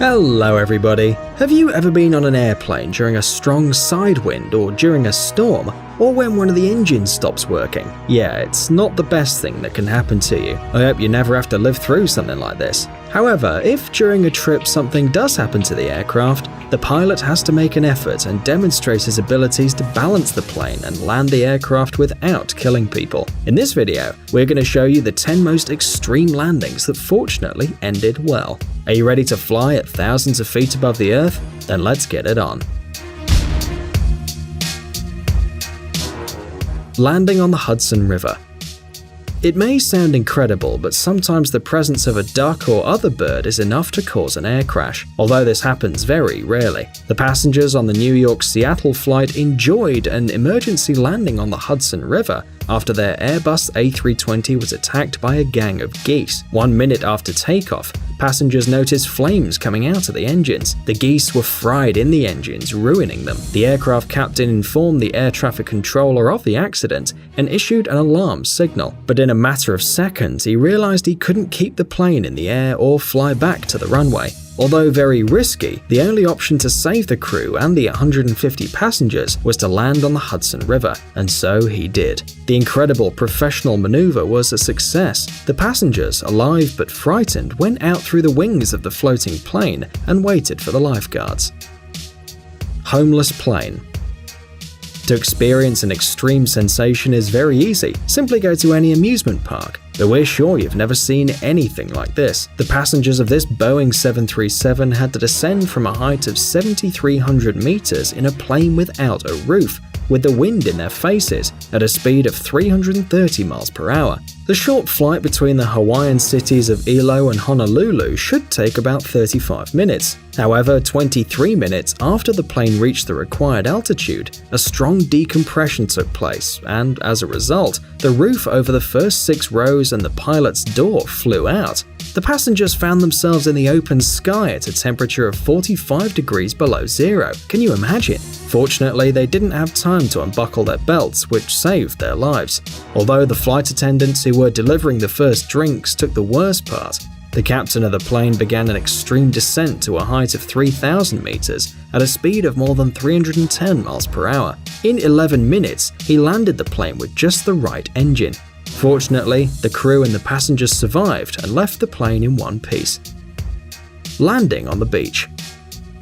Hello everybody! Have you ever been on an airplane during a strong side wind or during a storm, or when one of the engines stops working? Yeah, it's not the best thing that can happen to you. I hope you never have to live through something like this. However, if during a trip something does happen to the aircraft, the pilot has to make an effort and demonstrate his abilities to balance the plane and land the aircraft without killing people. In this video, we're going to show you the 10 most extreme landings that fortunately ended well. Are you ready to fly at thousands of feet above the earth? Then let's get it on. Landing on the Hudson River. It may sound incredible, but sometimes the presence of a duck or other bird is enough to cause an air crash, although this happens very rarely. The passengers on the New York-Seattle flight enjoyed an emergency landing on the Hudson River after their Airbus A320 was attacked by a gang of geese. 1 minute after takeoff, passengers noticed flames coming out of the engines. The geese were fried in the engines, ruining them. The aircraft captain informed the air traffic controller of the accident and issued an alarm signal. But in a matter of seconds, he realized he couldn't keep the plane in the air or fly back to the runway. Although very risky, the only option to save the crew and the 150 passengers was to land on the Hudson River, and so he did. The incredible professional maneuver was a success. The passengers, alive but frightened, went out through the wings of the floating plane and waited for the lifeguards. Homeless plane. To experience an extreme sensation is very easy. Simply go to any amusement park. But we're sure you've never seen anything like this. The passengers of this Boeing 737 had to descend from a height of 7,300 meters in a plane without a roof, with the wind in their faces at a speed of 330 miles per hour. The short flight between the Hawaiian cities of Ilo and Honolulu should take about 35 minutes. However, 23 minutes after the plane reached the required altitude, a strong decompression took place, and as a result, the roof over the first 6 rows and the pilot's door flew out. The passengers found themselves in the open sky at a temperature of 45 degrees below zero. Can you imagine? Fortunately, they didn't have time to unbuckle their belts, which saved their lives. Although the flight attendants who were delivering the first drinks took the worst part, the captain of the plane began an extreme descent to a height of 3,000 meters at a speed of more than 310 miles per hour. In 11 minutes, he landed the plane with just the right engine. Fortunately, the crew and the passengers survived and left the plane in one piece. Landing on the beach.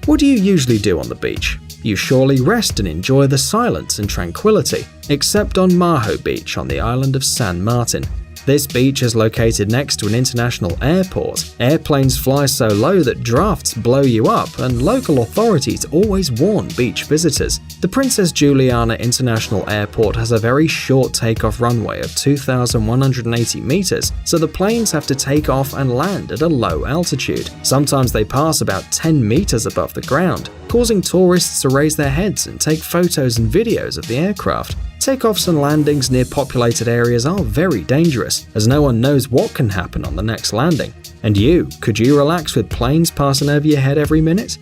What do you usually do on the beach? You surely rest and enjoy the silence and tranquility, except on Maho Beach on the island of San Martin. This beach is located next to an international airport. Airplanes fly so low that drafts blow you up, and local authorities always warn beach visitors. The Princess Juliana International Airport has a very short takeoff runway of 2,180 meters, so the planes have to take off and land at a low altitude. Sometimes they pass about 10 meters above the ground, causing tourists to raise their heads and take photos and videos of the aircraft. Takeoffs and landings near populated areas are very dangerous, as no one knows what can happen on the next landing. And could you relax with planes passing over your head every minute?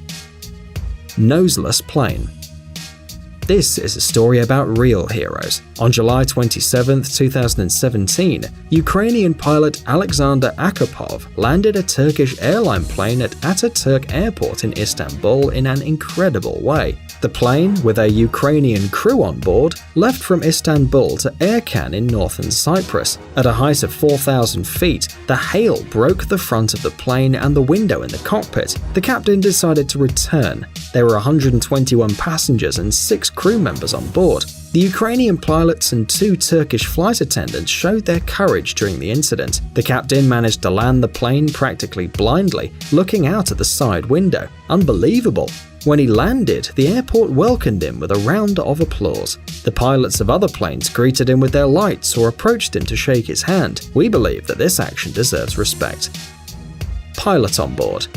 Noseless plane. This is a story about real heroes. On July 27, 2017, Ukrainian pilot Alexander Akopov landed a Turkish airline plane at Ataturk Airport in Istanbul in an incredible way. The plane, with a Ukrainian crew on board, left from Istanbul to Erkan in northern Cyprus. At a height of 4,000 feet, the hail broke the front of the plane and the window in the cockpit. The captain decided to return. There were 121 passengers and 6 crew members on board. The Ukrainian pilots and 2 Turkish flight attendants showed their courage during the incident. The captain managed to land the plane practically blindly, looking out of the side window. Unbelievable! When he landed, the airport welcomed him with a round of applause. The pilots of other planes greeted him with their lights or approached him to shake his hand. We believe that this action deserves respect. Pilot on board.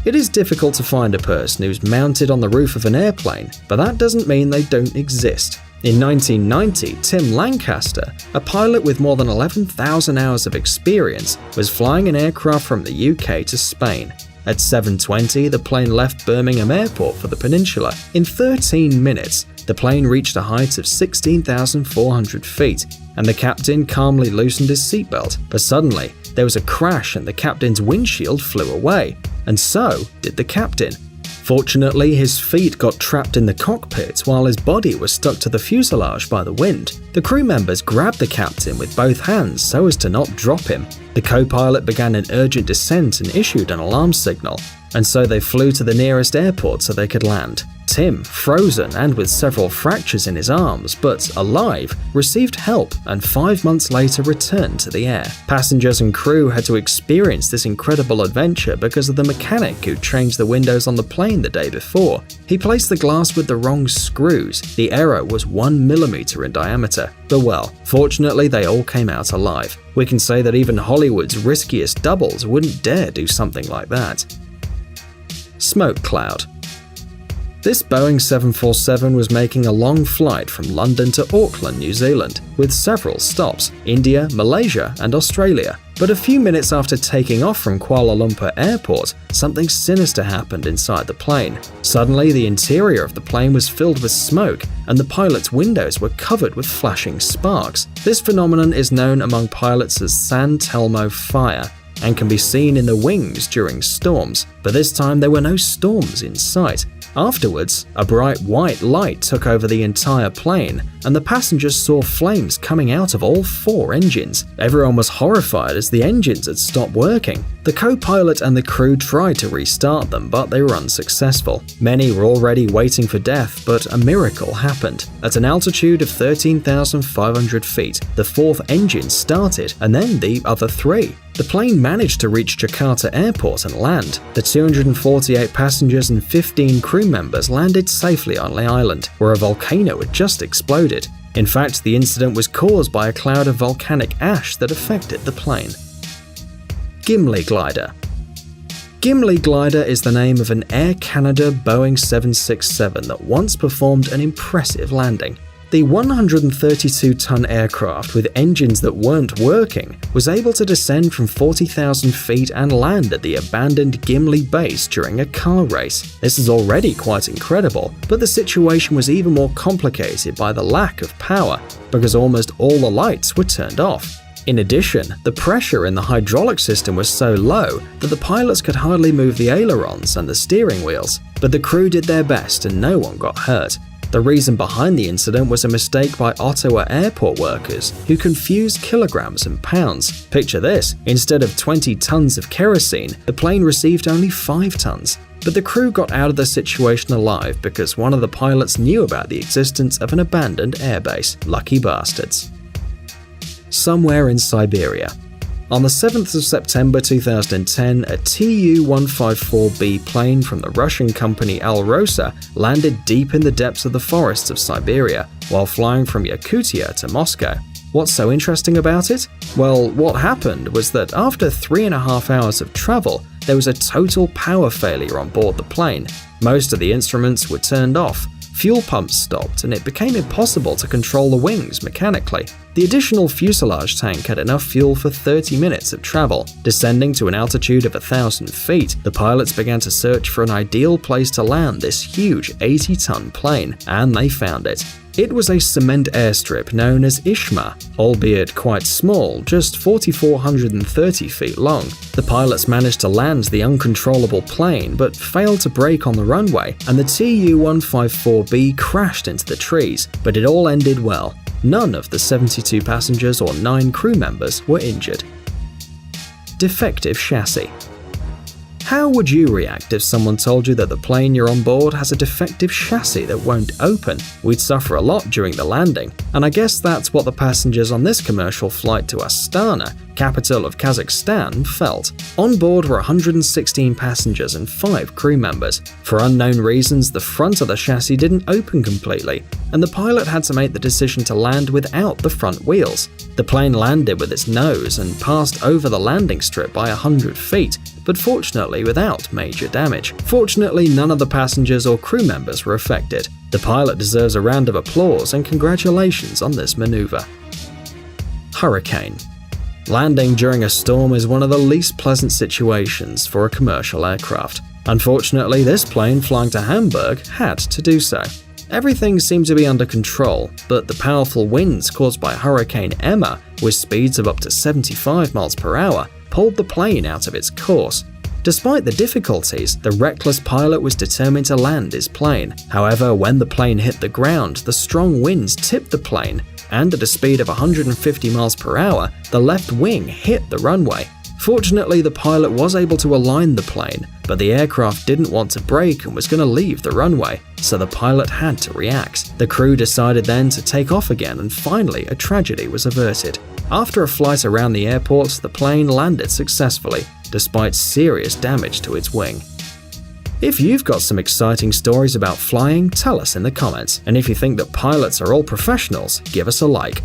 It is difficult to find a person who's mounted on the roof of an airplane, but that doesn't mean they don't exist. In 1990, Tim Lancaster, a pilot with more than 11,000 hours of experience, was flying an aircraft from the UK to Spain. At 7:20, the plane left Birmingham Airport for the peninsula. In 13 minutes, the plane reached a height of 16,400 feet, and the captain calmly loosened his seatbelt. But suddenly, there was a crash and the captain's windshield flew away. and so did the captain. Fortunately, his feet got trapped in the cockpit while his body was stuck to the fuselage by the wind. The crew members grabbed the captain with both hands so as to not drop him. The co-pilot began an urgent descent and issued an alarm signal, and so they flew to the nearest airport so they could land. Tim, frozen and with several fractures in his arms, but alive, received help and 5 months later returned to the air. Passengers and crew had to experience this incredible adventure because of the mechanic who changed the windows on the plane the day before. He placed the glass with the wrong screws. The error was 1 millimeter in diameter. But well, fortunately they all came out alive. We can say that even Hollywood's riskiest doubles wouldn't dare do something like that. Smoke cloud. This Boeing 747 was making a long flight from London to Auckland, New Zealand, with several stops: India, Malaysia, and Australia. But a few minutes after taking off from Kuala Lumpur Airport, something sinister happened inside the plane. Suddenly, the interior of the plane was filled with smoke, and the pilot's windows were covered with flashing sparks. This phenomenon is known among pilots as San Telmo fire, and can be seen in the wings during storms, but this time there were no storms in sight. Afterwards, a bright white light took over the entire plane, and the passengers saw flames coming out of all 4 engines. Everyone was horrified as the engines had stopped working. The co-pilot and the crew tried to restart them, but they were unsuccessful. Many were already waiting for death, but a miracle happened. At an altitude of 13,500 feet, the 4th engine started, and then the other 3. The plane managed to reach Jakarta Airport and land. The 248 passengers and 15 crew members landed safely on the island, where a volcano had just exploded. In fact, the incident was caused by a cloud of volcanic ash that affected the plane. Gimli Glider. Gimli Glider is the name of an Air Canada Boeing 767 that once performed an impressive landing. The 132-ton aircraft with engines that weren't working was able to descend from 40,000 feet and land at the abandoned Gimli base during a car race. This is already quite incredible, but the situation was even more complicated by the lack of power, because almost all the lights were turned off. In addition, the pressure in the hydraulic system was so low that the pilots could hardly move the ailerons and the steering wheels, but the crew did their best and no one got hurt. The reason behind the incident was a mistake by Ottawa airport workers who confused kilograms and pounds. Picture this: instead of 20 tons of kerosene, the plane received only 5 tons. But the crew got out of the situation alive because one of the pilots knew about the existence of an abandoned airbase. Lucky bastards. Somewhere in Siberia. On the 7th of September 2010, a Tu-154B plane from the Russian company Alrosa landed deep in the depths of the forests of Siberia while flying from Yakutia to Moscow. What's so interesting about it? Well, what happened was that after 3.5 hours of travel, there was a total power failure on board the plane. Most of the instruments were turned off. Fuel pumps stopped, and it became impossible to control the wings mechanically. The additional fuselage tank had enough fuel for 30 minutes of travel. Descending to an altitude of 1,000 feet, the pilots began to search for an ideal place to land this huge 80-ton plane, and they found it. It was a cement airstrip known as Ishma, albeit quite small, just 4,430 feet long. The pilots managed to land the uncontrollable plane, but failed to brake on the runway, and the Tu-154B crashed into the trees, but it all ended well. None of the 72 passengers or 9 crew members were injured. Defective chassis. How would you react if someone told you that the plane you're on board has a defective chassis that won't open? We'd suffer a lot during the landing, and I guess that's what the passengers on this commercial flight to Astana, capital of Kazakhstan, felt. On board were 116 passengers and 5 crew members. For unknown reasons, the front of the chassis didn't open completely, and the pilot had to make the decision to land without the front wheels. The plane landed with its nose and passed over the landing strip by 100 feet, but fortunately without major damage. Fortunately, none of the passengers or crew members were affected. The pilot deserves a round of applause and congratulations on this maneuver. Hurricane. Landing during a storm is one of the least pleasant situations for a commercial aircraft. Unfortunately, this plane flying to Hamburg had to do so. Everything seemed to be under control, but the powerful winds caused by Hurricane Emma, with speeds of up to 75 miles per hour, pulled the plane out of its course. Despite the difficulties, the reckless pilot was determined to land his plane. However, when the plane hit the ground, the strong winds tipped the plane, and at a speed of 150 miles per hour, the left wing hit the runway. Fortunately, the pilot was able to align the plane, but the aircraft didn't want to brake and was going to leave the runway, so the pilot had to react. The crew decided then to take off again, and finally a tragedy was averted. After a flight around the airport, the plane landed successfully, despite serious damage to its wing. If you've got some exciting stories about flying, tell us in the comments, and if you think that pilots are all professionals, give us a like.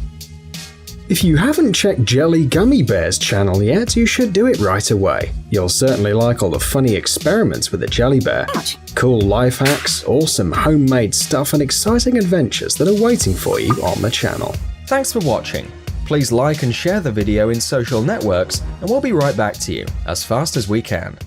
If you haven't checked Jelly Gummy Bear's channel yet, you should do it right away. You'll certainly like all the funny experiments with the jelly bear, cool life hacks, awesome homemade stuff, and exciting adventures that are waiting for you on the channel. Thanks for watching. Please like and share the video in social networks, and we'll be right back to you as fast as we can.